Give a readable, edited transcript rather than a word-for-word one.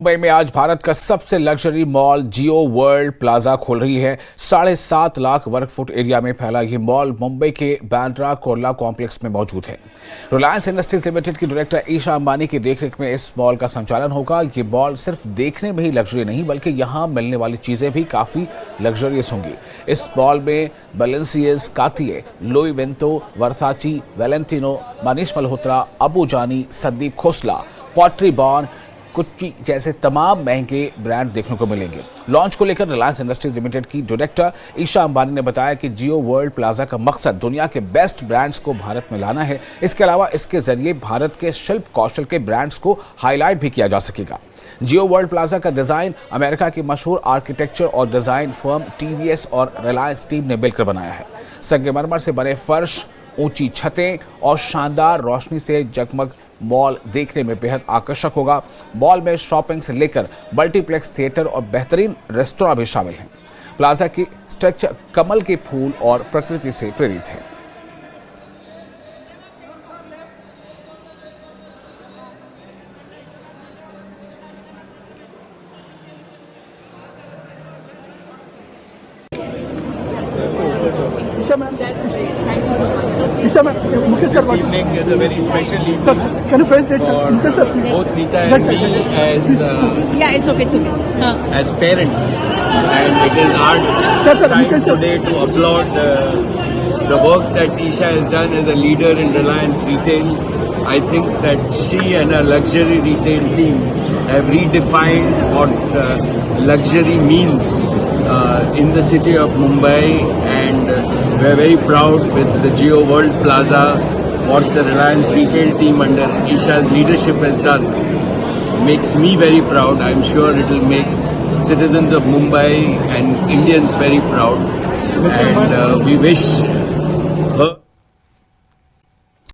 मुंबई में आज भारत का सबसे लग्जरी मॉल जियो वर्ल्ड प्लाजा खोल रही है। 7.5 लाख वर्ग फुट एरिया में फैला ये मॉल मुंबई के बांद्रा कुर्ला कॉम्प्लेक्स में मौजूद है। रिलायंस इंडस्ट्रीज लिमिटेड की डायरेक्टर ईशा अंबानी की देखरेख में इस मॉल का संचालन होगा। ये मॉल सिर्फ देखने में ही लग्जरी नहीं बल्कि यहाँ मिलने वाली चीजें भी काफी लग्जरियस होंगी। इस मॉल में बैलेंसियस, कातिये, लुई विंतो, वर्साची, वैलेंटिनो, मनीष मल्होत्रा, अबू जानी, Sandeep Khosla, pottery born, Gucci जैसे तमाम महंगे ब्रांड देखने को मिलेंगे। लॉन्च को लेकर रिलायंस इंडस्ट्रीज लिमिटेड की डायरेक्टर ईशा अंबानी ने बताया कि जियो वर्ल्ड प्लाजा का मकसद दुनिया के बेस्ट ब्रांड्स को भारत में लाना है। इसके अलावा इसके जरिए भारत के शिल्प कौशल के ब्रांड्स को हाईलाइट भी किया जा सकेगा। जियो वर्ल्ड प्लाजा का डिजाइन अमेरिका की मशहूर आर्किटेक्चर और डिजाइन फर्म टीवीएस और रिलायंस टीम ने मिलकर बनाया है। संगमरमर से बने फर्श, ऊंची छतें और शानदार रोशनी से जगमग मॉल देखने में बेहद आकर्षक होगा। मॉल में शॉपिंग से लेकर मल्टीप्लेक्स थिएटर और बेहतरीन रेस्तोरां भी शामिल हैं। प्लाजा की स्ट्रक्चर कमल के फूल और प्रकृति से प्रेरित है। This evening is a very special evening for both Nita and me Yeah, it's okay, it's okay. as parents, and it is our time today to applaud the work that Isha has done as a leader in Reliance Retail. I think that she and her luxury retail team have redefined what luxury means in the city of Mumbai, and we are very proud with the Jio World Plaza. What the Reliance retail team under Isha's leadership has done makes me very proud. I'm sure it will make citizens of Mumbai and Indians very proud. And we wish